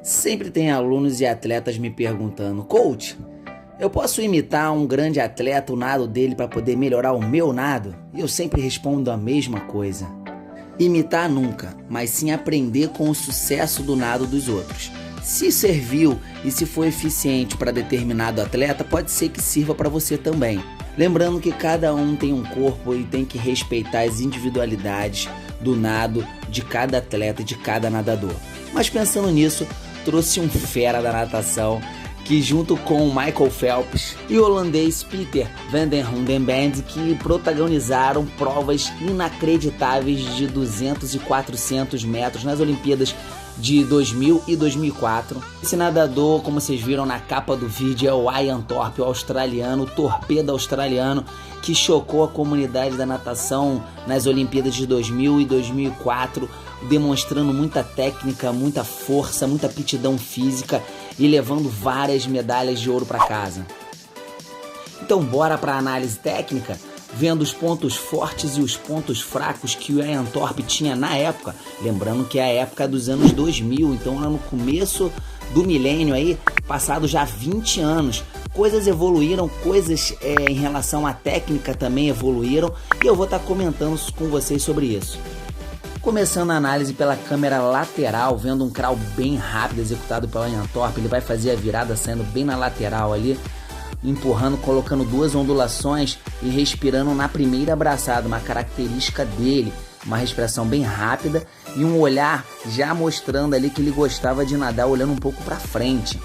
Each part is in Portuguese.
Sempre tem alunos e atletas me perguntando: Coach, eu posso imitar um grande atleta, o nado dele, para poder melhorar o meu nado? E eu sempre respondo a mesma coisa: imitar nunca, mas sim aprender com o sucesso do nado dos outros. Se serviu e se for eficiente para determinado atleta, pode ser que sirva para você também. Lembrando que cada um tem um corpo e tem que respeitar as individualidades do nado de cada atleta e de cada nadador. Mas pensando nisso, trouxe um fera da natação que, junto com o Michael Phelps e o holandês Peter van der Hoedenband, que protagonizaram provas inacreditáveis de 200 e 400 metros nas Olimpíadas de 2000 e 2004. Esse nadador, como vocês viram na capa do vídeo, é o Ian Thorpe, o australiano, o torpedo australiano, que chocou a comunidade da natação nas Olimpíadas de 2000 e 2004, demonstrando muita técnica, muita força, muita aptidão física e levando várias medalhas de ouro para casa. Então bora para a análise técnica, vendo os pontos fortes e os pontos fracos que o Ian Thorpe tinha na época. Lembrando que é a época dos anos 2000, então lá no começo do milênio aí, passado já 20 anos. Coisas evoluíram, coisas em relação à técnica também evoluíram, e eu vou estar comentando com vocês sobre isso. Começando a análise pela câmera lateral, vendo um crawl bem rápido executado pelo Ian Thorpe. Ele vai fazer a virada saindo bem na lateral ali, empurrando, colocando duas ondulações e respirando na primeira braçada, uma característica dele, uma respiração bem rápida e um olhar já mostrando ali que ele gostava de nadar olhando um pouco para frente.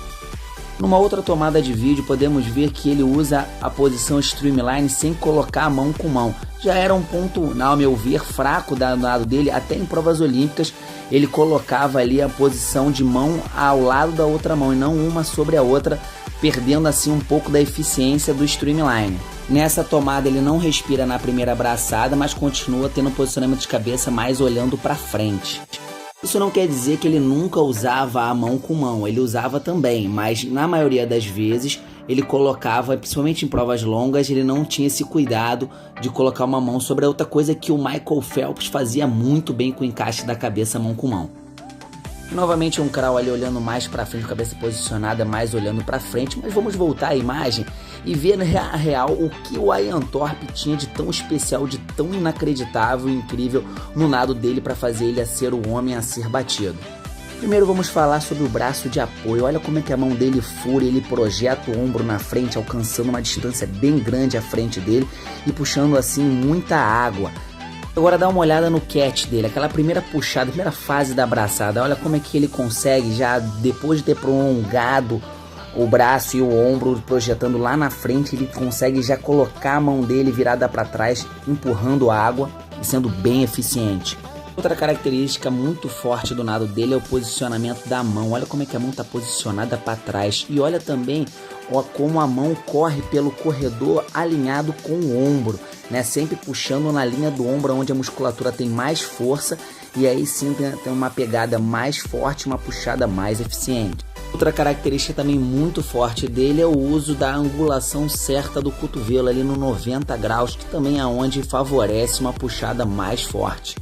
Numa outra tomada de vídeo podemos ver que ele usa a posição streamline sem colocar a mão com mão. Já era um ponto, ao meu ver, fraco do lado dele. Até em provas olímpicas ele colocava ali a posição de mão ao lado da outra mão e não uma sobre a outra, perdendo assim um pouco da eficiência do streamline. Nessa tomada ele não respira na primeira abraçada, mas continua tendo um posicionamento de cabeça mais olhando para frente. Isso não quer dizer que ele nunca usava a mão com mão, ele usava também, mas na maioria das vezes ele colocava, principalmente em provas longas, ele não tinha esse cuidado de colocar uma mão sobre a outra, coisa que o Michael Phelps fazia muito bem com o encaixe da cabeça mão com mão. Novamente um crawl ali olhando mais para frente, cabeça posicionada mais olhando para frente, mas vamos voltar à imagem e ver na real o que o Ian Thorpe tinha de tão especial, de tão inacreditável e incrível no nado dele para fazer ele a ser o homem a ser batido. Primeiro vamos falar sobre o braço de apoio. Olha como é que a mão dele fura, ele projeta o ombro na frente, alcançando uma distância bem grande à frente dele e puxando assim muita água. Agora dá uma olhada no catch dele, aquela primeira puxada, primeira fase da abraçada. Olha como é que ele consegue, já depois de ter prolongado o braço e o ombro projetando lá na frente, ele consegue já colocar a mão dele virada para trás, empurrando a água e sendo bem eficiente. Outra característica muito forte do nado dele é o posicionamento da mão. Olha como é que a mão está posicionada para trás e olha também como a mão corre pelo corredor alinhado com o ombro, né? Sempre puxando na linha do ombro, onde a musculatura tem mais força, e aí sim tem uma pegada mais forte, uma puxada mais eficiente. Outra característica também muito forte dele é o uso da angulação certa do cotovelo ali no 90 graus, que também é onde favorece uma puxada mais forte.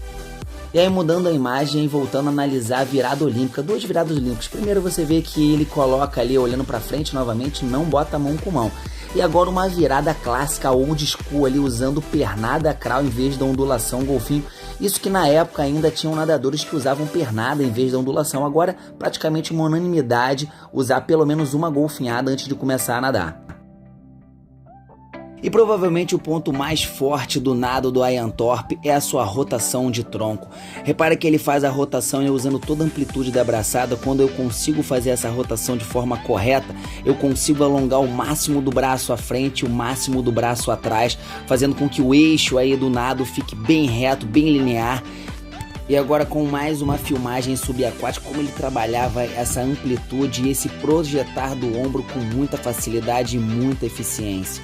E aí mudando a imagem e voltando a analisar a virada olímpica, duas viradas olímpicas. Primeiro você vê que ele coloca ali olhando para frente novamente, não bota a mão com mão. E agora uma virada clássica old school ali, usando pernada crawl em vez da ondulação golfinho. Isso que na época ainda tinham nadadores que usavam pernada em vez da ondulação. Agora praticamente uma unanimidade usar pelo menos uma golfinhada antes de começar a nadar. E provavelmente o ponto mais forte do nado do Ian Thorpe é a sua rotação de tronco. Repara que ele faz a rotação usando toda a amplitude da braçada. Quando eu consigo fazer essa rotação de forma correta, eu consigo alongar o máximo do braço à frente, o máximo do braço atrás, fazendo com que o eixo aí do nado fique bem reto, bem linear. E agora com mais uma filmagem subaquática, como ele trabalhava essa amplitude e esse projetar do ombro com muita facilidade e muita eficiência.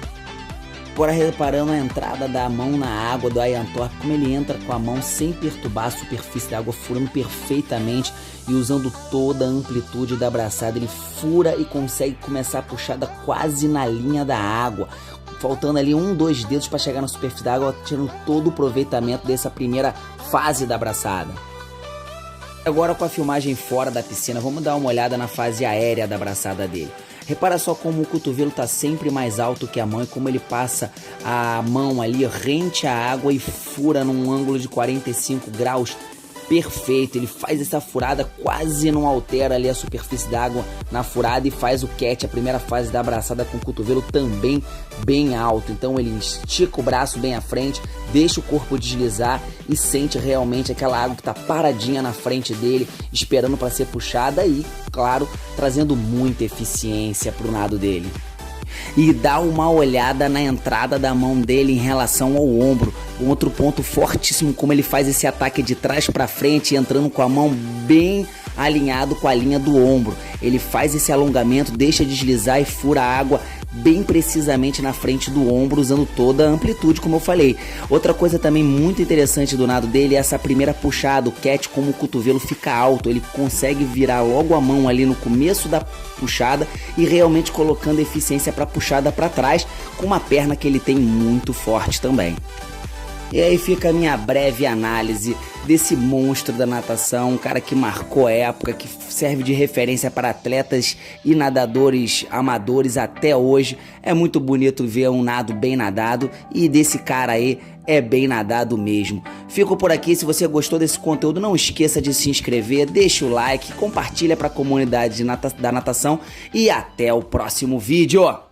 Agora reparando a entrada da mão na água do Ian Thorpe, como ele entra com a mão sem perturbar a superfície da água, furando perfeitamente e usando toda a amplitude da braçada. Ele fura e consegue começar a puxada quase na linha da água, faltando ali 2 dedos para chegar na superfície da água, tirando todo o aproveitamento dessa primeira fase da braçada. Agora com a filmagem fora da piscina, vamos dar uma olhada na fase aérea da braçada dele. Repara só como o cotovelo está sempre mais alto que a mão e como ele passa a mão ali rente à água e fura num ângulo de 45 graus perfeito. Ele faz essa furada, quase não altera ali a superfície da água na furada e faz o catch, a primeira fase da abraçada com o cotovelo também bem alto. Então ele estica o braço bem à frente, deixa o corpo deslizar e sente realmente aquela água que está paradinha na frente dele, esperando para ser puxada e, claro, trazendo muita eficiência para o nado dele. E dá uma olhada na entrada da mão dele em relação ao ombro. Um outro ponto fortíssimo, como ele faz esse ataque de trás para frente, entrando com a mão bem alinhado com a linha do ombro. Ele faz esse alongamento, deixa deslizar e fura a água bem precisamente na frente do ombro, usando toda a amplitude, como eu falei. Outra coisa também muito interessante do nado dele é essa primeira puxada, o catch, como o cotovelo fica alto. Ele consegue virar logo a mão ali no começo da puxada e realmente colocando eficiência para puxada para trás, com uma perna que ele tem muito forte também. E aí fica a minha breve análise desse monstro da natação, um cara que marcou a época, que serve de referência para atletas e nadadores amadores até hoje. É muito bonito ver um nado bem nadado e desse cara aí é bem nadado mesmo. Fico por aqui. Se você gostou desse conteúdo, não esqueça de se inscrever, deixa o like, compartilha para a comunidade da natação e até o próximo vídeo.